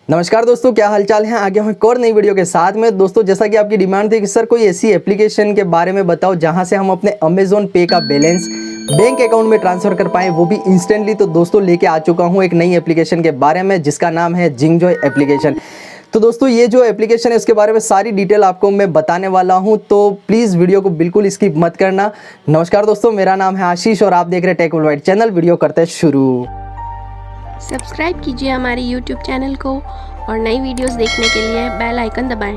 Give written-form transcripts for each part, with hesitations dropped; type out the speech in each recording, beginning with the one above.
नमस्कार दोस्तों, क्या हालचाल है। आगे हम एक और नई वीडियो के साथ में। दोस्तों, जैसा कि आपकी डिमांड थी कि सर कोई ऐसी एप्लीकेशन के बारे में बताओ जहां से हम अपने अमेजोन पे का बैलेंस बैंक अकाउंट में ट्रांसफर कर पाएं, वो भी इंस्टेंटली। तो दोस्तों लेके आ चुका हूं एक नई एप्लीकेशन के बारे में जिसका नाम है जिंगजॉय एप्लीकेशन। तो दोस्तों ये जो एप्लीकेशन है उसके बारे में सारी डिटेल आपको मैं बताने वाला हूं, तो प्लीज़ वीडियो को बिल्कुल स्किप मत करना। नमस्कार दोस्तों, मेरा नाम है आशीष और आप देख रहे हैं टेक वर्ल्डवाइड चैनल। वीडियो करते हैं शुरू। सब्सक्राइब कीजिए हमारे यूट्यूब चैनल को और नई वीडियोस देखने के लिए बेल आइकन दबाएं।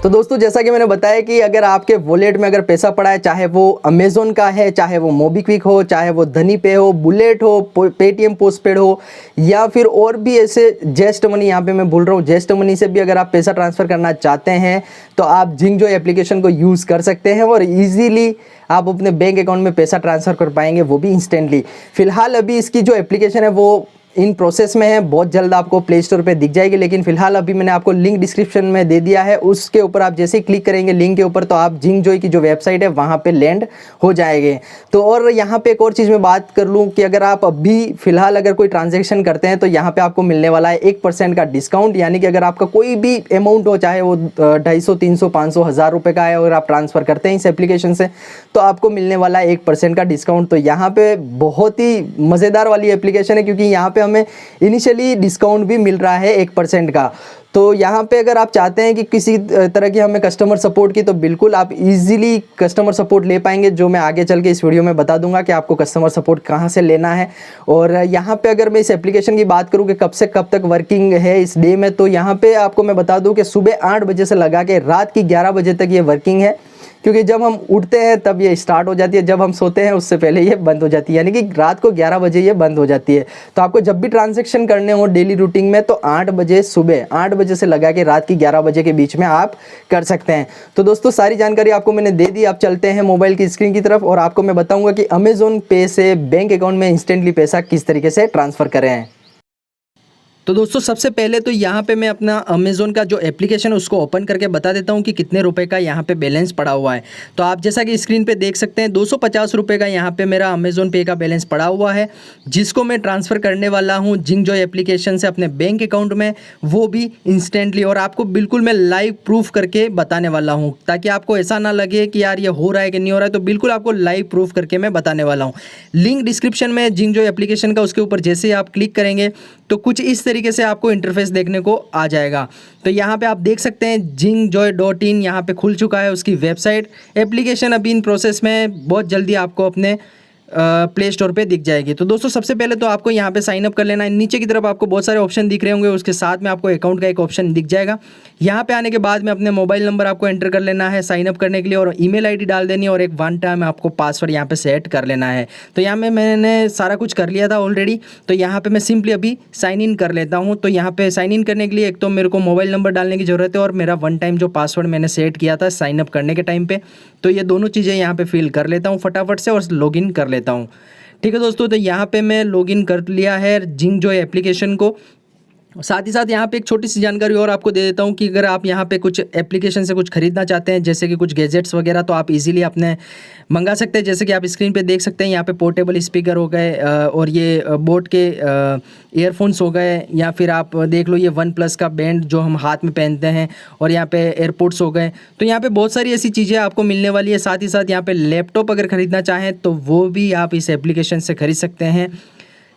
तो दोस्तों जैसा कि मैंने बताया कि अगर आपके वॉलेट में अगर पैसा पड़ा है, चाहे वो अमेजोन का है, चाहे वो मोबीक्विक हो, चाहे वो धनी पे हो, बुलेट हो, पेटीएम पोस्टपेड हो, या फिर और भी ऐसे जेस्ट मनी, यहाँ पे मैं बोल रहा हूँ जेस्ट मनी से भी अगर आप पैसा ट्रांसफ़र करना चाहते हैं तो आप जिंगजॉय एप्लीकेशन को यूज़ कर सकते हैं और ईजीली आप अपने बैंक अकाउंट में पैसा ट्रांसफ़र कर पाएंगे, वो भी इंस्टेंटली। फिलहाल अभी इसकी जो एप्लीकेशन है वो इन प्रोसेस में है, बहुत जल्द आपको प्ले स्टोर पे दिख जाएगी। लेकिन फिलहाल अभी मैंने आपको लिंक डिस्क्रिप्शन में दे दिया है, उसके ऊपर आप जैसे ही क्लिक करेंगे लिंक के ऊपर तो आप जिंगजॉय की जो वेबसाइट है वहाँ पे लैंड हो जाएंगे। तो और यहाँ पे एक और चीज़ मैं बात कर लूँ कि अगर आप अभी फिलहाल अगर कोई ट्रांजेक्शन करते हैं तो यहाँ पे आपको मिलने वाला है 1% का डिस्काउंट। यानी कि अगर आपका कोई भी अमाउंट हो, चाहे वो 250, 300, 500, 1000 रुपये का है, अगर आप ट्रांसफ़र करते हैं इस एप्लीकेशन से तो आपको मिलने वाला है 1% का डिस्काउंट। तो यहाँ पे बहुत ही मज़ेदार वाली एप्लीकेशन है क्योंकि यहाँ पे हमें इनिशियली डिस्काउंट भी मिल रहा है 1% का। तो यहाँ पे अगर आप चाहते हैं कि किसी तरह की हमें कस्टमर सपोर्ट की, तो बिल्कुल आप इजीली कस्टमर सपोर्ट ले पाएंगे, जो मैं आगे चल के इस वीडियो में बता दूंगा कि आपको कस्टमर सपोर्ट कहाँ से लेना है। और यहाँ पे अगर मैं इस एप्लीकेशन की बात करूँ कि कब से कब तक वर्किंग है इस डे में, तो यहाँ पे आपको मैं बता दूँ कि सुबह 8 बजे से लगा के रात की 11 बजे तक ये वर्किंग है। क्योंकि जब हम उठते हैं तब ये स्टार्ट हो जाती है, जब हम सोते हैं उससे पहले ये बंद हो जाती है, यानी कि रात को 11 बजे ये बंद हो जाती है। तो आपको जब भी ट्रांजैक्शन करने हो डेली रूटीन में तो 8 बजे, सुबह 8 बजे से लगा के रात की 11 बजे के बीच में आप कर सकते हैं। तो दोस्तों सारी जानकारी आपको मैंने दे दी। आप चलते हैं मोबाइल की स्क्रीन की तरफ और आपको मैं बताऊँगा कि अमेजोन पे से बैंक अकाउंट में इंस्टेंटली पैसा किस तरीके से ट्रांसफ़र करें। तो दोस्तों सबसे पहले तो यहाँ पे मैं अपना अमेज़ोन का जो एप्लीकेशन है उसको ओपन करके बता देता हूँ कि कितने रुपए का यहाँ पे बैलेंस पड़ा हुआ है। तो आप जैसा कि स्क्रीन पे देख सकते हैं 250 रुपये का यहाँ पे मेरा अमेज़ोन पे का बैलेंस पड़ा हुआ है, जिसको मैं ट्रांसफ़र करने वाला हूँ जिंगजॉय एप्लीकेशन से अपने बैंक अकाउंट में, वो भी इंस्टेंटली। और आपको बिल्कुल मैं लाइव प्रूफ करके बताने वाला हूँ ताकि आपको ऐसा ना लगे कि यार ये हो रहा है कि नहीं हो रहा है। तो बिल्कुल आपको लाइव प्रूफ करके मैं बताने वाला हूँ। लिंक डिस्क्रिप्शन में जिंगजॉय एप्लीकेशन का, उसके ऊपर जैसे ही आप क्लिक करेंगे तो कुछ इस तरीके से आपको इंटरफेस देखने को आ जाएगा। तो यहाँ पे आप देख सकते हैं जिंगजॉय.in यहाँ पे खुल चुका है उसकी वेबसाइट। एप्लीकेशन अभी इन प्रोसेस में, बहुत जल्दी आपको अपने प्ले स्टोर पे दिख जाएगी। तो दोस्तों सबसे पहले तो आपको यहाँ पे साइन अप कर लेना है। नीचे की तरफ आपको बहुत सारे ऑप्शन दिख रहे होंगे, उसके साथ में आपको अकाउंट का एक ऑप्शन दिख जाएगा। यहाँ पे आने के बाद में अपने मोबाइल नंबर आपको एंटर कर लेना है साइन अप करने के लिए, और ईमेल आईडी डाल देनी है, और एक वन टाइम आपको पासवर्ड यहाँ पे सेट कर लेना है। तो यहाँ में मैंने सारा कुछ कर लिया था ऑलरेडी, तो यहाँ पे मैं सिंपली अभी साइन इन कर लेता हूँ। तो यहाँ पे साइन इन करने के लिए एक तो मेरे को मोबाइल नंबर डालने की ज़रूरत है और मेरा वन टाइम जो पासवर्ड मैंने सेट किया था साइन अप करने के टाइम पे, तो ये दोनों चीज़ें यहाँ पे फिल कर लेता हूँ फटाफट से और लॉगिन कर लेता हूँ। ठीक है दोस्तों, तो यहाँ पे मैं लॉगिन कर लिया है जिंगजॉय एप्लीकेशन को। साथ ही साथ यहाँ पे एक छोटी सी जानकारी और आपको दे देता हूँ कि अगर आप यहाँ पे कुछ एप्लीकेशन से कुछ खरीदना चाहते हैं, जैसे कि कुछ गैजेट्स वगैरह, तो आप इजीली अपने मंगा सकते हैं। जैसे कि आप स्क्रीन पे देख सकते हैं यहाँ पे पोर्टेबल स्पीकर हो गए, और ये बोट के ईयरफोन्स हो गए, या फिर आप देख लो ये वन प्लस का बैंड जो हम हाथ में पहनते हैं, और यहाँ पे एयरपोर्ट्स हो गए। तो यहाँ पे बहुत सारी ऐसी चीज़ें आपको मिलने वाली है। साथ ही साथ यहाँ पे लैपटॉप अगर ख़रीदना चाहें तो वो भी आप इस एप्लीकेशन से खरीद सकते हैं।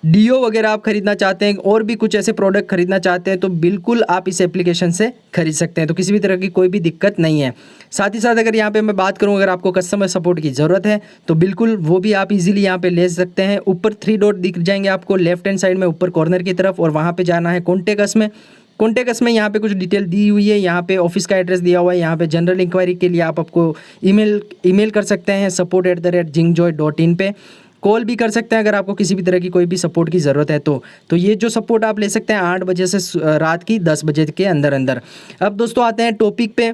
डीओ वगैरह आप खरीदना चाहते हैं और भी कुछ ऐसे प्रोडक्ट खरीदना चाहते हैं तो बिल्कुल आप इस एप्लीकेशन से खरीद सकते हैं। तो किसी भी तरह की कोई भी दिक्कत नहीं है। साथ ही साथ अगर यहाँ पे मैं बात करूँ, अगर आपको कस्टमर सपोर्ट की ज़रूरत है तो बिल्कुल वो भी आप इजीली यहाँ पे ले सकते हैं। ऊपर 3 डॉट दिख जाएंगे आपको लेफ्ट हैंड साइड में ऊपर कॉर्नर की तरफ, और वहाँ पर जाना है कॉन्टेक्ट्स में। कॉन्टेक्ट्स में यहाँ पे कुछ डिटेल दी हुई है, यहाँ पे ऑफिस का एड्रेस दिया हुआ है। यहाँ पे जनरल इंक्वायरी के लिए आपको ईमेल कर सकते हैं support@jingjoi.in पे। कॉल भी कर सकते हैं अगर आपको किसी भी तरह की कोई भी सपोर्ट की ज़रूरत है तो ये जो सपोर्ट आप ले सकते हैं 8 बजे से रात की 10 बजे के अंदर अंदर। अब दोस्तों आते हैं टॉपिक पे।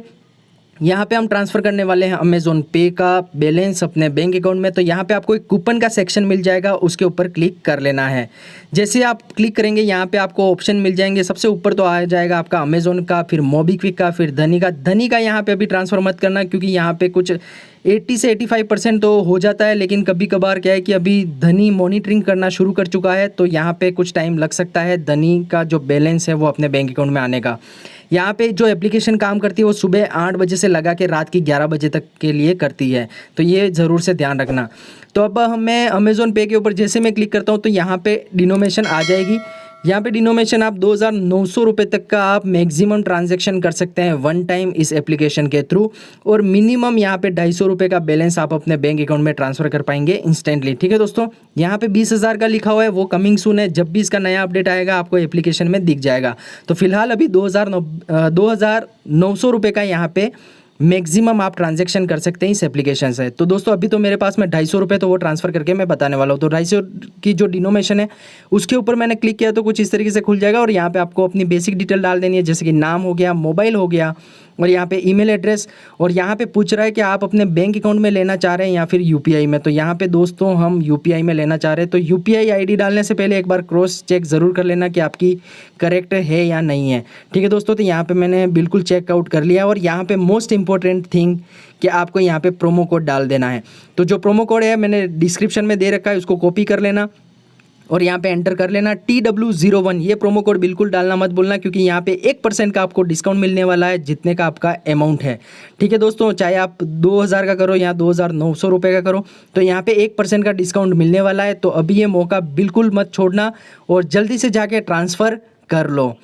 यहाँ पे हम ट्रांसफ़र करने वाले हैं अमेज़ॉन पे का बैलेंस अपने बैंक अकाउंट में। तो यहाँ पे आपको एक कूपन का सेक्शन मिल जाएगा, उसके ऊपर क्लिक कर लेना है। जैसे आप क्लिक करेंगे यहाँ पे आपको ऑप्शन मिल जाएंगे। सबसे ऊपर तो आ जाएगा आपका अमेज़ॉन का, फिर मोबीक्विक का, फिर धनी का यहाँ पे अभी ट्रांसफ़र मत करना, क्योंकि यहाँ पे कुछ 80 से 85% तो हो जाता है, लेकिन कभी कभार क्या है कि अभी धनी मॉनिटरिंग करना शुरू कर चुका है, तो यहाँ पे कुछ टाइम लग सकता है धनी का जो बैलेंस है वो अपने बैंक अकाउंट में आने का। यहाँ पे जो एप्लीकेशन काम करती है वो सुबह 8 बजे से लगा के रात की 11 बजे तक के लिए करती है, तो ये ज़रूर से ध्यान रखना। तो अब मैं अमेज़ॉन पे के ऊपर जैसे मैं क्लिक करता हूँ तो यहाँ पे डिनोमिनेशन आ जाएगी। यहाँ पे डिनोमिनेशन आप 2,900 रुपये तक का आप मैक्सिमम ट्रांजैक्शन कर सकते हैं वन टाइम इस एप्लीकेशन के थ्रू, और मिनिमम यहाँ पे 250 रुपये का बैलेंस आप अपने बैंक अकाउंट में ट्रांसफ़र कर पाएंगे इंस्टेंटली। ठीक है दोस्तों, यहाँ पे 20,000 का लिखा हुआ है, वो कमिंग सून है। जब भी इसका नया अपडेट आएगा आपको एप्लीकेशन में दिख जाएगा। तो फिलहाल अभी 2,900 रुपये का यहाँ पे मैक्सिमम आप ट्रांजैक्शन कर सकते हैं इस एप्लीकेशन से। तो दोस्तों अभी तो मेरे पास में 250 रुपये, तो वो ट्रांसफ़र करके मैं बताने वाला हूँ। तो 250 की जो डिनोमिनेशन है उसके ऊपर मैंने क्लिक किया तो कुछ इस तरीके से खुल जाएगा, और यहाँ पे आपको अपनी बेसिक डिटेल डाल देनी है, जैसे कि नाम हो गया, मोबाइल हो गया, और यहाँ पे ईमेल एड्रेस, और यहाँ पे पूछ रहा है कि आप अपने बैंक अकाउंट में लेना चाह रहे हैं या फिर यूपीआई में। तो यहाँ पे दोस्तों हम यूपीआई में लेना चाह रहे हैं, तो यूपीआई आईडी डालने से पहले एक बार क्रॉस चेक ज़रूर कर लेना कि आपकी करेक्ट है या नहीं है। ठीक है दोस्तों, तो यहाँ पे मैंने बिल्कुल चेकआउट कर लिया, और यहाँ पे मोस्ट इंपॉर्टेंट थिंग कि आपको यहाँ पे प्रोमो कोड डाल देना है। तो जो प्रोमो कोड है मैंने डिस्क्रिप्शन में दे रखा है, उसको कॉपी कर लेना और यहाँ पे एंटर कर लेना TW01। ये प्रोमो कोड बिल्कुल डालना मत भूलना, क्योंकि यहाँ पे 1% का आपको डिस्काउंट मिलने वाला है जितने का आपका अमाउंट है। ठीक है दोस्तों, चाहे आप 2,000 का करो या 2,900 रुपये का करो, तो यहाँ पे 1% का डिस्काउंट मिलने वाला है। तो अभी ये मौका बिल्कुल मत छोड़ना और जल्दी से जाके ट्रांसफ़र कर लो,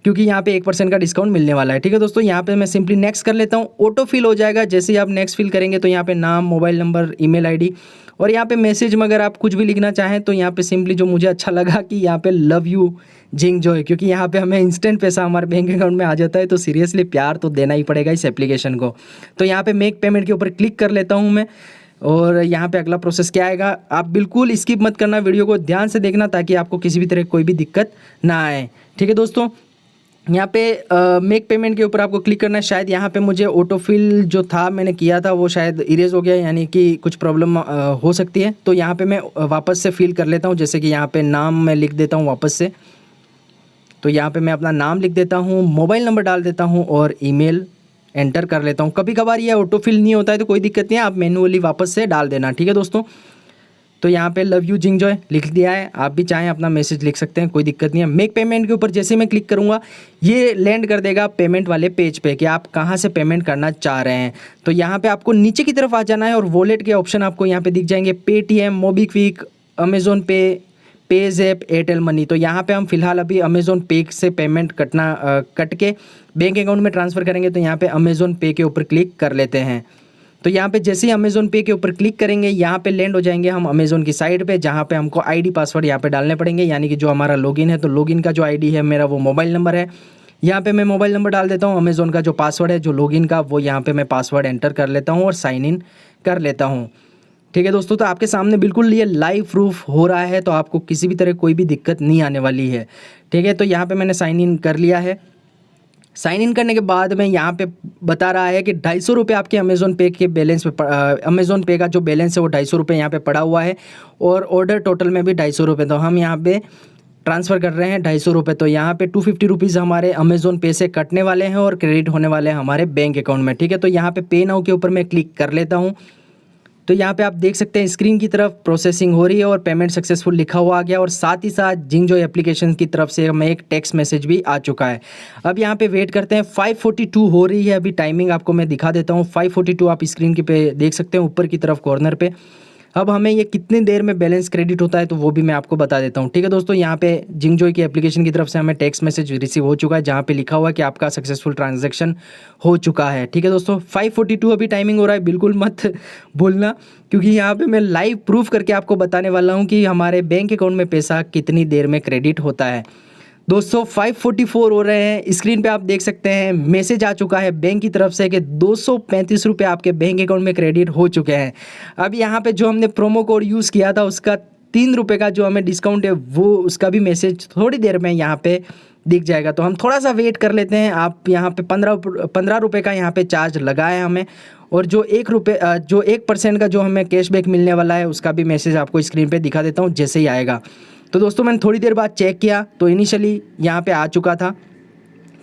क्योंकि यहाँ पे 1% का डिस्काउंट मिलने वाला है। ठीक है दोस्तों, यहाँ पे मैं सिंपली नेक्स्ट कर लेता हूँ। ऑटो फिल हो जाएगा। जैसे ही आप नेक्स्ट फिल करेंगे तो यहाँ पे नाम, मोबाइल नंबर, ईमेल आईडी, और यहाँ पे मैसेज में अगर आप कुछ भी लिखना चाहें तो यहाँ पे सिंपली जो मुझे अच्छा लगा कि यहाँ पे लव यू जिंग जॉय, क्योंकि यहाँ पे हमें इंस्टेंट पैसा हमारे बैंक अकाउंट में आ जाता है, तो सीरियसली प्यार तो देना ही पड़ेगा इस एप्लीकेशन को। तो यहाँ पे मेक पेमेंट के ऊपर क्लिक कर लेता हूँ मैं, और यहाँ पे अगला प्रोसेस क्या आएगा। आप बिल्कुल स्किप मत करना, वीडियो को ध्यान से देखना ताकि आपको किसी भी तरह कोई भी दिक्कत ना आए। ठीक है दोस्तों, यहाँ पे मेक पेमेंट के ऊपर आपको क्लिक करना है। शायद यहाँ पे मुझे ऑटोफिल जो था मैंने किया था वो शायद इरेज हो गया, यानी कि कुछ प्रॉब्लम हो सकती है। तो यहाँ पे मैं वापस से फिल कर लेता हूँ, जैसे कि यहाँ पे नाम मैं लिख देता हूँ वापस से। तो यहाँ पे मैं अपना नाम लिख देता हूँ, मोबाइल नंबर डाल देता हूँ और ईमेल एंटर कर लेता हूँ। कभी कभार ये ऑटोफिल नहीं होता है तो कोई दिक्कत नहीं है, आप मैनुअली वापस से डाल देना। ठीक है दोस्तों, तो यहाँ पे लव यू जिंग जॉय लिख दिया है। आप भी चाहें अपना मैसेज लिख सकते हैं, कोई दिक्कत नहीं है। मेक पेमेंट के ऊपर जैसे मैं क्लिक करूँगा ये लैंड कर देगा पेमेंट वाले पेज पे कि आप कहाँ से पेमेंट करना चाह रहे हैं। तो यहाँ पे आपको नीचे की तरफ आ जाना है और वॉलेट के ऑप्शन आपको यहाँ पे दिख जाएंगे, पेटीएम, मोबीक्विक, अमेज़ॉन पे, पेज़ैप, एयरटेल मनी। तो यहाँ पे हम फिलहाल अभी अमेज़ॉन पे से पेमेंट कट के बैंक अकाउंट में ट्रांसफ़र करेंगे। तो यहाँ पे अमेज़ॉन पे के ऊपर क्लिक कर लेते हैं। तो यहाँ पे जैसे ही अमेज़ॉन पे के ऊपर क्लिक करेंगे यहाँ पे लैंड हो जाएंगे हम अमेज़ॉन की साइट पे, जहाँ पे हमको आईडी पासवर्ड यहाँ पे डालने पड़ेंगे, यानी कि जो हमारा लॉगिन है। तो लॉगिन का जो आईडी है मेरा वो मोबाइल नंबर है, यहाँ पे मैं मोबाइल नंबर डाल देता हूँ। अमेज़ॉन का जो पासवर्ड है जो लॉगिन का वो यहाँ पे मैं पासवर्ड एंटर कर लेता हूँ और साइन इन कर लेता हूँ। ठीक है दोस्तों, तो आपके सामने बिल्कुल ये लाइव प्रूफ हो रहा है, तो आपको किसी भी तरह कोई भी दिक्कत नहीं आने वाली है। ठीक है, तो यहाँ पे मैंने साइन इन कर लिया है। साइन इन करने के बाद में यहाँ पे बता रहा है कि 250 रुपये आपके अमेज़ॉन पे के बैलेंस पे, अमेज़ॉन पे का जो बैलेंस है वो 250 रुपये यहाँ पे पड़ा हुआ है, और ऑर्डर टोटल में भी 250 रुपये। तो हम यहाँ पे ट्रांसफ़र कर रहे हैं 250 रुपये। तो यहाँ पे 250 रुपीज़ हमारे अमेज़ॉन पे से कटने वाले हैं और क्रेडिट होने वाले हैं हमारे बैंक अकाउंट में। ठीक है, तो यहाँ पे पे नाउ के ऊपर मैं क्लिक कर लेता हूँ। तो यहाँ पे आप देख सकते हैं स्क्रीन की तरफ प्रोसेसिंग हो रही है और पेमेंट सक्सेसफुल लिखा हुआ आ गया, और साथ ही साथ जिंग जॉय एप्लीकेशन की तरफ से हमें एक टेक्स्ट मैसेज भी आ चुका है। अब यहाँ पे वेट करते हैं। 5:42 हो रही है अभी, टाइमिंग आपको मैं दिखा देता हूँ। 5:42 आप स्क्रीन के पे देख सकते हैं ऊपर की तरफ कॉर्नर पे। अब हमें ये कितनी देर में बैलेंस क्रेडिट होता है तो वो भी मैं आपको बता देता हूँ। ठीक है दोस्तों, यहाँ पे जिंग जॉय की एप्लीकेशन की तरफ से हमें टेक्स्ट मैसेज रिसीव हो चुका है, जहाँ पे लिखा हुआ है कि आपका सक्सेसफुल ट्रांजैक्शन हो चुका है। ठीक है दोस्तों, 5:42 अभी टाइमिंग हो रहा है, बिल्कुल मत भूलना, क्योंकि यहाँ पे मैं लाइव प्रूफ करके आपको बताने वाला हूँ कि हमारे बैंक अकाउंट में पैसा कितनी देर में क्रेडिट होता है। दोस्तों 5:44 हो रहे हैं, स्क्रीन पे आप देख सकते हैं मैसेज आ चुका है बैंक की तरफ से कि 235 रुपये आपके बैंक अकाउंट में क्रेडिट हो चुके हैं। अब यहाँ पे जो हमने प्रोमो कोड यूज़ किया था उसका 3 रुपये का जो हमें डिस्काउंट है वो उसका भी मैसेज थोड़ी देर में यहाँ पे दिख जाएगा। तो हम थोड़ा सा वेट कर लेते हैं। आप यहाँ पे 15 रुपये का यहाँ पे चार्ज लगा है हमें, और जो 1% का जो हमें कैशबैक मिलने वाला है उसका भी मैसेज आपको स्क्रीन पे दिखा देता हूँ जैसे ही आएगा। तो दोस्तों मैंने थोड़ी देर बाद चेक किया तो इनिशियली यहाँ पे आ चुका था।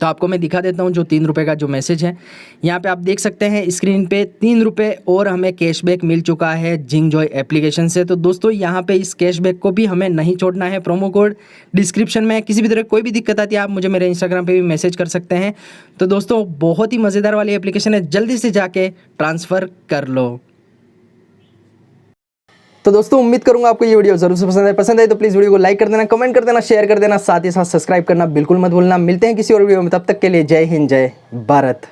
तो आपको मैं दिखा देता हूँ जो 3 रुपये का जो मैसेज है। यहाँ पे आप देख सकते हैं स्क्रीन पे 3 रुपये और हमें कैशबैक मिल चुका है जिंगजॉय एप्लीकेशन से। तो दोस्तों यहाँ पे इस कैशबैक को भी हमें नहीं छोड़ना है। प्रोमो कोड डिस्क्रिप्शन में। किसी भी तरह कोई भी दिक्कत आती है आप मुझे मेरे इंस्टाग्राम पे भी मैसेज कर सकते हैं। तो दोस्तों बहुत ही मज़ेदार वाली एप्लीकेशन है, जल्दी से जाके ट्रांसफ़र कर लो। तो दोस्तों उम्मीद करूंगा आपको ये वीडियो जरूर से पसंद आई तो प्लीज़ वीडियो को लाइक कर देना, कमेंट कर देना, शेयर कर देना, साथ ही साथ सब्सक्राइब करना बिल्कुल मत भूलना। मिलते हैं किसी और वीडियो में, तब तक के लिए जय हिंद, जय भारत।